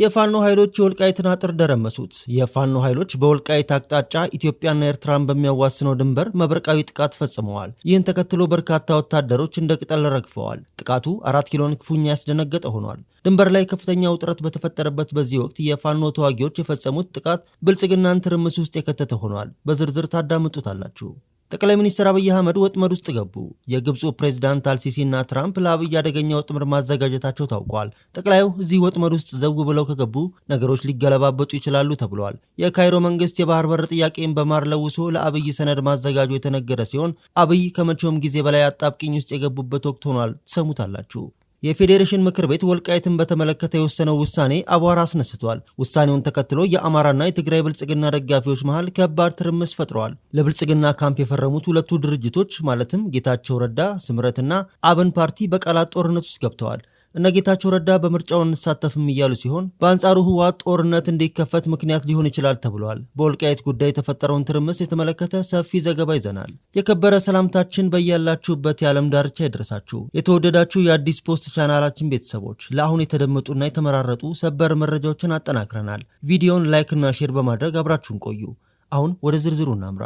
የፋኖ ኃይሎች የወልቃይትን አጥር ደረመሱት። የፋኖ ኃይሎች በወልቃይት አቅጣጫ ኢትዮጵያና ኤርትራን በሚያዋስነው ድንበር መብረቃዊ ጥቃት ፈጽመዋል። ይህን ተከትሎ በርካታ ወታደሮች እንደ ቅጠል ረግፈዋል። ጥቃቱ 4 ኪሎን ክፉኛ ያስደነገጠ ሆኗል። ድንበር ላይ ከፍተኛ ውጥረት በተፈጠረበት በዚህ ወቅት የፋኖ ተዋጊዎች የፈጸሙት ጥቃት ብልጽግናን ትርምስ ውስጥ የከተተ ሆኗል። በዝርዝር ታዳምጡታላችሁ። ጠቅላይ ሚኒስትር አብይ አህመድ ወጥመድ ውስጥ ገቡ። የግብፁ ፕሬዝዳንት አልሲሲ እና ትራምፕ ለአብይ አደገኛ ወጥመድ ማዘጋጀታቸው ታውቋል። ጠቅላዩ እዚህ ወጥመድ ውስጥ ዘው ብለው ከገቡ ነገሮች ሊገለባበጡ ይችላሉ ተብሏል። የካይሮ መንግስት የባህር በር ጥያቄን በማር ለውሶ ለአብይ ሰነድ ማዘጋጁ የተነገረ ሲሆን አብይ ከመቼውም ጊዜ በላይ አጣብቂኝ ውስጥ የገቡበት ወቅት ሆኗል። ትሰሙታላችሁ። የፌዴሬሽን ምክር ቤት ወልቃይትን በተመለከተ የወሰነው ውሳኔ አቧራ አስነስቷል። ውሳኔውን ተከትሎ የአማራና የትግራይ ብልጽግና ደጋፊዎች መሃል ከባድ ትርምስ ፈጥረዋል። ለብልጽግና ካምፕ የፈረሙት ሁለቱ ድርጅቶች ማለትም ጌታቸው ረዳ ስምረትና አብን ፓርቲ በቃላት ጦርነት ውስጥ ገብተዋል። እነ ጌታቸው ረዳ በምርጫው እንሳተፍም እያሉ ሲሆን፣ በአንጻሩ ህወሓት ጦርነት እንዲከፈት ምክንያት ሊሆን ይችላል ተብሏል። በወልቃይት ጉዳይ የተፈጠረውን ትርምስ የተመለከተ ሰፊ ዘገባ ይዘናል። የከበረ ሰላምታችን በያላችሁበት የዓለም ዳርቻ ይድረሳችሁ። የተወደዳችሁ የአዲስ ፖስት ቻናላችን ቤተሰቦች ለአሁን የተደመጡና የተመራረጡ ሰበር መረጃዎችን አጠናክረናል። ቪዲዮውን ላይክ እና ሼር በማድረግ አብራችሁን ቆዩ። አሁን ወደ ዝርዝሩ እናምራ።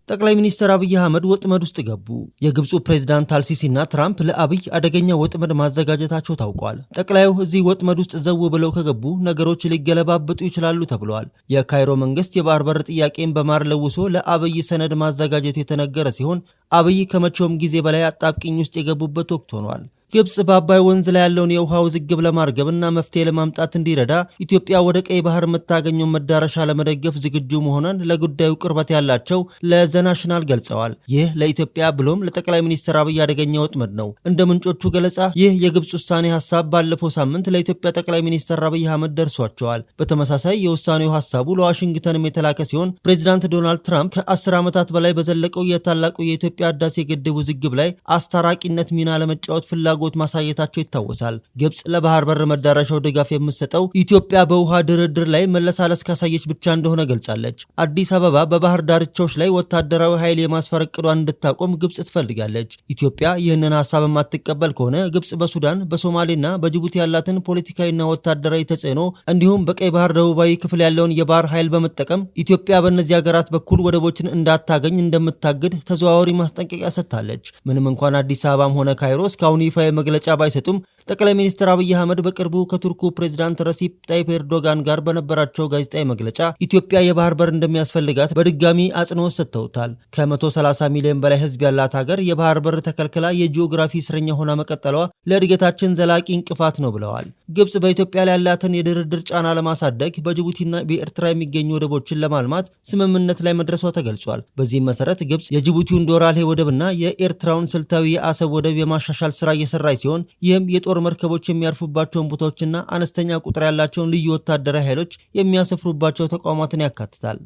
ጠቅላይ ሚኒስትር አብይ አህመድ ወጥመድ ውስጥ ገቡ። የግብፁ ፕሬዝዳንት አልሲሲ እና ትራምፕ ለአብይ አደገኛ ወጥመድ ማዘጋጀታቸው ታውቋል። ጠቅላዩ እዚህ ወጥመድ ውስጥ ዘው ብለው ከገቡ ነገሮች ሊገለባበጡ ይችላሉ ተብሏል። የካይሮ መንግስት የባህር በር ጥያቄን በማር ለውሶ ለአብይ ሰነድ ማዘጋጀቱ የተነገረ ሲሆን አብይ ከመቼውም ጊዜ በላይ አጣብቂኝ ውስጥ የገቡበት ወቅት ሆኗል። ግብጽ በአባይ ወንዝ ላይ ያለውን የውሃ ውዝግብ ለማርገብና መፍትሄ ለማምጣት እንዲረዳ ኢትዮጵያ ወደ ቀይ ባህር የምታገኘው መዳረሻ ለመደገፍ ዝግጁ መሆኗን ለጉዳዩ ቅርበት ያላቸው ለዘናሽናል ገልጸዋል። ይህ ለኢትዮጵያ ብሎም ለጠቅላይ ሚኒስትር አብይ አደገኛ ወጥመድ ነው። እንደ ምንጮቹ ገለጻ ይህ የግብጽ ውሳኔ ሀሳብ ባለፈው ሳምንት ለኢትዮጵያ ጠቅላይ ሚኒስትር አብይ አህመድ ደርሷቸዋል። በተመሳሳይ የውሳኔው ሀሳቡ ለዋሽንግተንም የተላከ ሲሆን ፕሬዚዳንት ዶናልድ ትራምፕ ከ10 ዓመታት በላይ በዘለቀው የታላቁ የኢትዮጵያ ህዳሴ ግድብ ውዝግብ ላይ አስታራቂነት ሚና ለመጫወት ፍላጎት ማሳየታቸው ይታወሳል። ግብጽ ለባህር በር መዳረሻው ድጋፍ የምትሰጠው ኢትዮጵያ በውሃ ድርድር ላይ መለሳለስ ካሳየች ብቻ እንደሆነ ገልጻለች። አዲስ አበባ በባህር ዳርቻዎች ላይ ወታደራዊ ኃይል የማስፈር ዕቅዷን እንድታቆም ግብጽ ትፈልጋለች። ኢትዮጵያ ይህንን ሀሳብ የማትቀበል ከሆነ ግብጽ በሱዳን በሶማሌና በጅቡቲ ያላትን ፖለቲካዊና ወታደራዊ ተጽዕኖ እንዲሁም በቀይ ባህር ደቡባዊ ክፍል ያለውን የባህር ኃይል በመጠቀም ኢትዮጵያ በእነዚህ ሀገራት በኩል ወደቦችን እንዳታገኝ እንደምታግድ ተዘዋዋሪ ማስጠንቀቂያ ሰጥታለች። ምንም እንኳን አዲስ አበባም ሆነ ካይሮ እስካሁን ይፋ መግለጫ ባይሰጡም ጠቅላይ ሚኒስትር አብይ አህመድ በቅርቡ ከቱርኩ ፕሬዝዳንት ረሲፕ ጣይፕ ኤርዶጋን ጋር በነበራቸው ጋዜጣዊ መግለጫ ኢትዮጵያ የባህር በር እንደሚያስፈልጋት በድጋሚ አጽንኦት ሰጥተውታል። ከ130 ሚሊዮን በላይ ህዝብ ያላት ሀገር የባህር በር ተከልክላ የጂኦግራፊ እስረኛ ሆና መቀጠሏ ለእድገታችን ዘላቂ እንቅፋት ነው ብለዋል። ግብጽ በኢትዮጵያ ላይ ያላትን የድርድር ጫና ለማሳደግ በጅቡቲና በኤርትራ የሚገኙ ወደቦችን ለማልማት ስምምነት ላይ መድረሷ ተገልጿል። በዚህም መሰረት ግብጽ የጅቡቲውን ዶራሌ ወደብና የኤርትራውን ስልታዊ የአሰብ ወደብ የማሻሻል ስራ እየሰራች ሲሆን ይህም የጦር መርከቦች የሚያርፉባቸውን ቦታዎችና አነስተኛ ቁጥር ያላቸውን ልዩ ወታደራዊ ኃይሎች የሚያሰፍሩባቸው ተቋማትን ያካትታል።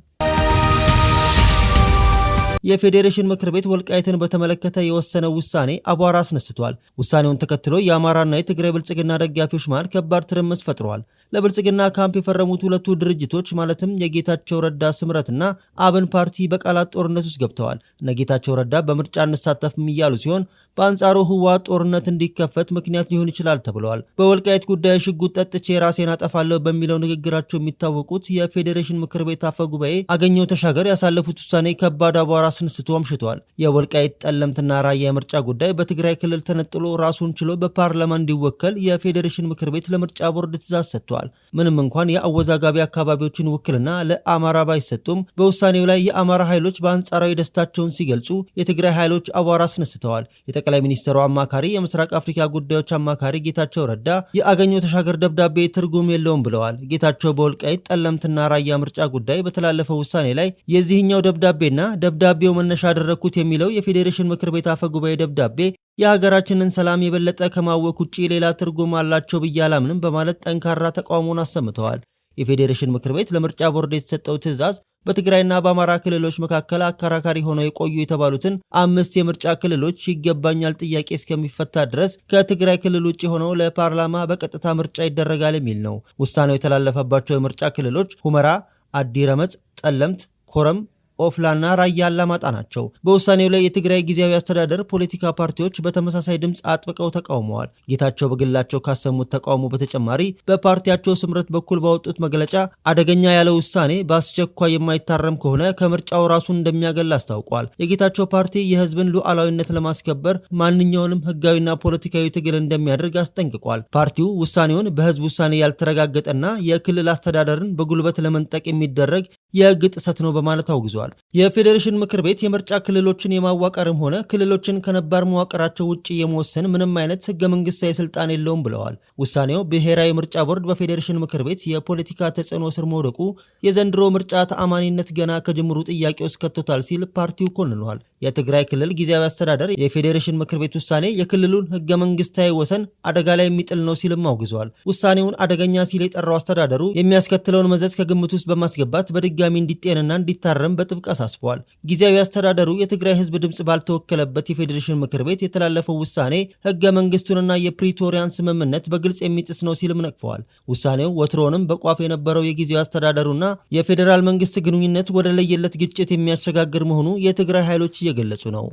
የፌዴሬሽን ምክር ቤት ወልቃይትን በተመለከተ የወሰነው ውሳኔ አቧራ አስነስቷል። ውሳኔውን ተከትሎ የአማራና የትግራይ ብልጽግና ደጋፊዎች መሃል ከባድ ትርምስ ፈጥረዋል። ለብልጽግና ካምፕ የፈረሙት ሁለቱ ድርጅቶች ማለትም የጌታቸው ረዳ ስምረትና አብን ፓርቲ በቃላት ጦርነት ውስጥ ገብተዋል። እነ ጌታቸው ረዳ በምርጫ እንሳተፍም እያሉ ሲሆን፣ በአንጻሩ ህወሓት ጦርነት እንዲከፈት ምክንያት ሊሆን ይችላል ተብለዋል። በወልቃይት ጉዳይ ሽጉጥ ጠጥቼ ራሴን አጠፋለሁ በሚለው ንግግራቸው የሚታወቁት የፌዴሬሽን ምክር ቤት አፈ ጉባኤ አገኘሁ ተሻገር ያሳለፉት ውሳኔ ከባድ አቧራ አስነስቶ አምሽቷል። የወልቃይት ጠለምትና ራያ የምርጫ ጉዳይ በትግራይ ክልል ተነጥሎ ራሱን ችሎ በፓርላማ እንዲወከል የፌዴሬሽን ምክር ቤት ለምርጫ ቦርድ ትዕዛዝ ሰጥቷል። ምንም እንኳን የአወዛጋቢ አካባቢዎችን ውክልና ለአማራ ባይሰጡም በውሳኔው ላይ የአማራ ኃይሎች በአንጻራዊ ደስታቸውን ሲገልጹ፣ የትግራይ ኃይሎች አቧራ አስነስተዋል። የጠቅላይ ሚኒስትሩ አማካሪ የምስራቅ አፍሪካ ጉዳዮች አማካሪ ጌታቸው ረዳ የአገኘሁ ተሻገር ደብዳቤ ትርጉም የለውም ብለዋል። ጌታቸው በወልቃይት ጠለምትና ራያ ምርጫ ጉዳይ በተላለፈው ውሳኔ ላይ የዚህኛው ደብዳቤና ደብዳቤው መነሻ ያደረኩት የሚለው የፌዴሬሽን ምክር ቤት አፈ ጉባኤ ደብዳቤ የሀገራችንን ሰላም የበለጠ ከማወክ ውጪ ሌላ ትርጉም አላቸው ብዬ አላምንም በማለት ጠንካራ ተቃውሞን አሰምተዋል። የፌዴሬሽን ምክር ቤት ለምርጫ ቦርድ የተሰጠው ትዕዛዝ በትግራይና በአማራ ክልሎች መካከል አከራካሪ ሆነው የቆዩ የተባሉትን 5 የምርጫ ክልሎች ይገባኛል ጥያቄ እስከሚፈታ ድረስ ከትግራይ ክልል ውጭ ሆነው ለፓርላማ በቀጥታ ምርጫ ይደረጋል የሚል ነው። ውሳኔው የተላለፈባቸው የምርጫ ክልሎች ሁመራ፣ አዲ ረመጽ፣ ጠለምት፣ ኮረም፣ ደቡብ ምዕራብ ትግራይ፣ ራያ፣ ቆቦ፣ አዲ፣ ግራት፣ ሰቲት፣ ሁመራ፣ አዲ ረመጽ፣ ጠለምት፣ ኮረም፣ ደቡብ ምዕራብ ትግራይ፣ ራያ፣ ቆቦ፣ አዲ፣ ግራት፣ ሰቲት፣ ሁመራ፣ አዲ ረመጽ፣ ጠለምት፣ ኮረም፣ ኦፍላና ራያ አላማጣ ናቸው። በውሳኔው ላይ የትግራይ ጊዜያዊ አስተዳደር ፖለቲካ ፓርቲዎች በተመሳሳይ ድምፅ አጥብቀው ተቃውመዋል። ጌታቸው በግላቸው ካሰሙት ተቃውሞ በተጨማሪ በፓርቲያቸው ስምረት በኩል ባወጡት መግለጫ አደገኛ ያለ ውሳኔ በአስቸኳይ የማይታረም ከሆነ ከምርጫው ራሱን እንደሚያገል አስታውቋል። የጌታቸው ፓርቲ የህዝብን ሉዓላዊነት ለማስከበር ማንኛውንም ህጋዊና ፖለቲካዊ ትግል እንደሚያደርግ አስጠንቅቋል። ፓርቲው ውሳኔውን በህዝብ ውሳኔ ያልተረጋገጠና የክልል አስተዳደርን በጉልበት ለመንጠቅ የሚደረግ የህግ ጥሰት ነው በማለት አውግዟል። የፌዴሬሽን ምክር ቤት የምርጫ ክልሎችን የማዋቀርም ሆነ ክልሎችን ከነባር መዋቅራቸው ውጭ የመወሰን ምንም አይነት ህገ መንግስታዊ ስልጣን የለውም ብለዋል። ውሳኔው ብሔራዊ ምርጫ ቦርድ በፌዴሬሽን ምክር ቤት የፖለቲካ ተጽዕኖ ስር መውደቁ የዘንድሮ ምርጫ ተአማኒነት ገና ከጅምሩ ጥያቄ ውስጥ ከቶታል ሲል ፓርቲው ኮንኗል። የትግራይ ክልል ጊዜያዊ አስተዳደር የፌዴሬሽን ምክር ቤት ውሳኔ የክልሉን ህገ መንግስታዊ ወሰን አደጋ ላይ የሚጥል ነው ሲልም አውግዟል። ውሳኔውን አደገኛ ሲል የጠራው አስተዳደሩ የሚያስከትለውን መዘዝ ከግምት ውስጥ በማስገባት በድጋሚ እንዲጤንና እንዲታረም በጥብቅ አሳስቧል። ጊዜያዊ አስተዳደሩ የትግራይ ህዝብ ድምጽ ባልተወከለበት የፌዴሬሽን ምክር ቤት የተላለፈው ውሳኔ ህገ መንግስቱንና የፕሪቶሪያን ስምምነት በግልጽ የሚጥስ ነው ሲልም ነቅፈዋል። ውሳኔው ወትሮንም በቋፍ የነበረው የጊዜያዊ አስተዳደሩና የፌዴራል መንግስት ግንኙነት ወደ ለየለት ግጭት የሚያሸጋግር መሆኑ የትግራይ ኃይሎች እየገለጹ ነው።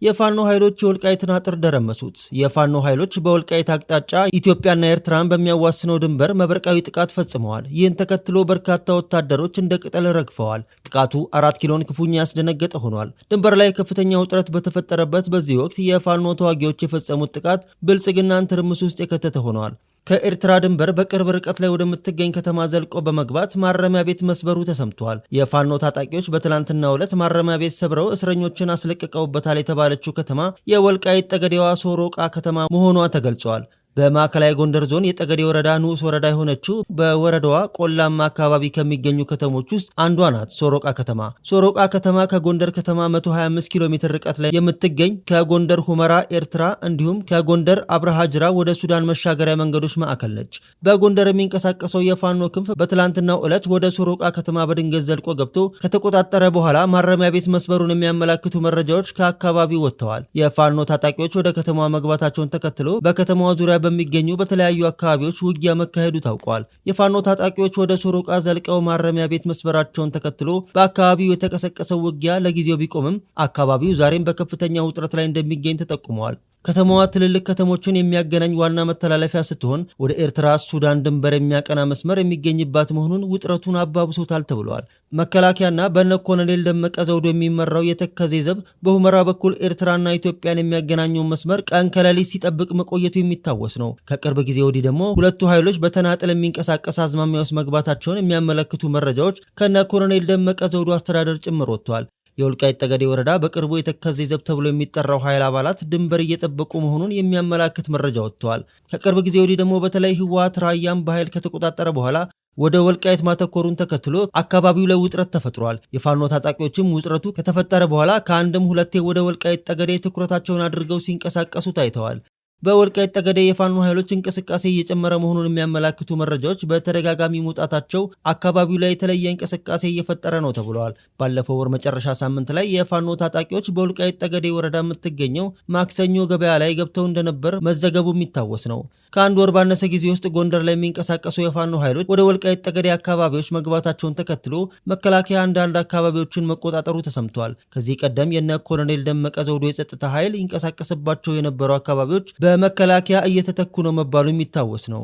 የፋኖ ኃይሎች የወልቃይትን አጥር ደረመሱት። የፋኖ ኃይሎች በወልቃይት አቅጣጫ ኢትዮጵያና ኤርትራን በሚያዋስነው ድንበር መብረቃዊ ጥቃት ፈጽመዋል። ይህን ተከትሎ በርካታ ወታደሮች እንደ ቅጠል ረግፈዋል። ጥቃቱ 4 ኪሎን ክፉኛ ያስደነገጠ ሆኗል። ድንበር ላይ ከፍተኛ ውጥረት በተፈጠረበት በዚህ ወቅት የፋኖ ተዋጊዎች የፈጸሙት ጥቃት ብልጽግናን ትርምስ ውስጥ የከተተ ሆኗል። ከኤርትራ ድንበር በቅርብ ርቀት ላይ ወደምትገኝ ከተማ ዘልቆ በመግባት ማረሚያ ቤት መስበሩ ተሰምቷል። የፋኖ ታጣቂዎች በትላንትናው ዕለት ማረሚያ ቤት ሰብረው እስረኞችን አስለቅቀውበታል የተባለችው ከተማ የወልቃይት ጠገዴዋ ሶሮቃ ከተማ መሆኗ ተገልጿል። በማዕከላዊ ጎንደር ዞን የጠገዴ ወረዳ ንዑስ ወረዳ የሆነችው በወረዳዋ ቆላማ አካባቢ ከሚገኙ ከተሞች ውስጥ አንዷ ናት ሶሮቃ ከተማ። ሶሮቃ ከተማ ከጎንደር ከተማ 125 ኪሎ ሜትር ርቀት ላይ የምትገኝ ከጎንደር ሁመራ ኤርትራ እንዲሁም ከጎንደር አብርሃ ጅራ ወደ ሱዳን መሻገሪያ መንገዶች ማዕከል ነች። በጎንደር የሚንቀሳቀሰው የፋኖ ክንፍ በትላንትናው ዕለት ወደ ሶሮቃ ከተማ በድንገት ዘልቆ ገብቶ ከተቆጣጠረ በኋላ ማረሚያ ቤት መስበሩን የሚያመላክቱ መረጃዎች ከአካባቢው ወጥተዋል። የፋኖ ታጣቂዎች ወደ ከተማዋ መግባታቸውን ተከትሎ በከተማዋ ዙሪያ በሚገኙ በተለያዩ አካባቢዎች ውጊያ መካሄዱ ታውቋል። የፋኖ ታጣቂዎች ወደ ሶሮቃ ዘልቀው ማረሚያ ቤት መስበራቸውን ተከትሎ በአካባቢው የተቀሰቀሰው ውጊያ ለጊዜው ቢቆምም አካባቢው ዛሬም በከፍተኛ ውጥረት ላይ እንደሚገኝ ተጠቁመዋል። ከተማዋ ትልልቅ ከተሞችን የሚያገናኝ ዋና መተላለፊያ ስትሆን ወደ ኤርትራ ሱዳን ድንበር የሚያቀና መስመር የሚገኝባት መሆኑን ውጥረቱን አባብሶታል ተብሏል። መከላከያና በነ ኮሎኔል ደመቀ ዘውዱ የሚመራው የተከዜ ዘብ በሁመራ በኩል ኤርትራና ኢትዮጵያን የሚያገናኘውን መስመር ቀን ከሌሊት ሲጠብቅ መቆየቱ የሚታወስ ነው። ከቅርብ ጊዜ ወዲህ ደግሞ ሁለቱ ኃይሎች በተናጠል የሚንቀሳቀስ አዝማሚያ ውስጥ መግባታቸውን የሚያመለክቱ መረጃዎች ከነ ኮሎኔል ደመቀ ዘውዱ አስተዳደር ጭምር ወጥቷል። የወልቃይት ጠገዴ ወረዳ በቅርቡ የተከዜ ዘብ ተብሎ የሚጠራው ኃይል አባላት ድንበር እየጠበቁ መሆኑን የሚያመላክት መረጃ ወጥቷል። ከቅርብ ጊዜ ወዲህ ደግሞ በተለይ ህወሓት ራያን በኃይል ከተቆጣጠረ በኋላ ወደ ወልቃይት ማተኮሩን ተከትሎ አካባቢው ላይ ውጥረት ተፈጥሯል። የፋኖ ታጣቂዎችም ውጥረቱ ከተፈጠረ በኋላ ከአንድም ሁለቴ ወደ ወልቃይት ጠገዴ ትኩረታቸውን አድርገው ሲንቀሳቀሱ ታይተዋል። በወልቃይት ጠገዴ የፋኖ ኃይሎች እንቅስቃሴ እየጨመረ መሆኑን የሚያመላክቱ መረጃዎች በተደጋጋሚ መውጣታቸው አካባቢው ላይ የተለየ እንቅስቃሴ እየፈጠረ ነው ተብለዋል። ባለፈው ወር መጨረሻ ሳምንት ላይ የፋኖ ታጣቂዎች በወልቃይት ጠገዴ ወረዳ የምትገኘው ማክሰኞ ገበያ ላይ ገብተው እንደነበር መዘገቡ የሚታወስ ነው። ከአንድ ወር ባነሰ ጊዜ ውስጥ ጎንደር ላይ የሚንቀሳቀሱ የፋኖ ኃይሎች ወደ ወልቃይት ጠገዴ አካባቢዎች መግባታቸውን ተከትሎ መከላከያ አንዳንድ አካባቢዎችን መቆጣጠሩ ተሰምቷል። ከዚህ ቀደም የነ ኮሎኔል ደመቀ ዘውዱ የጸጥታ ኃይል ይንቀሳቀስባቸው የነበሩ አካባቢዎች በመከላከያ እየተተኩ ነው መባሉ የሚታወስ ነው።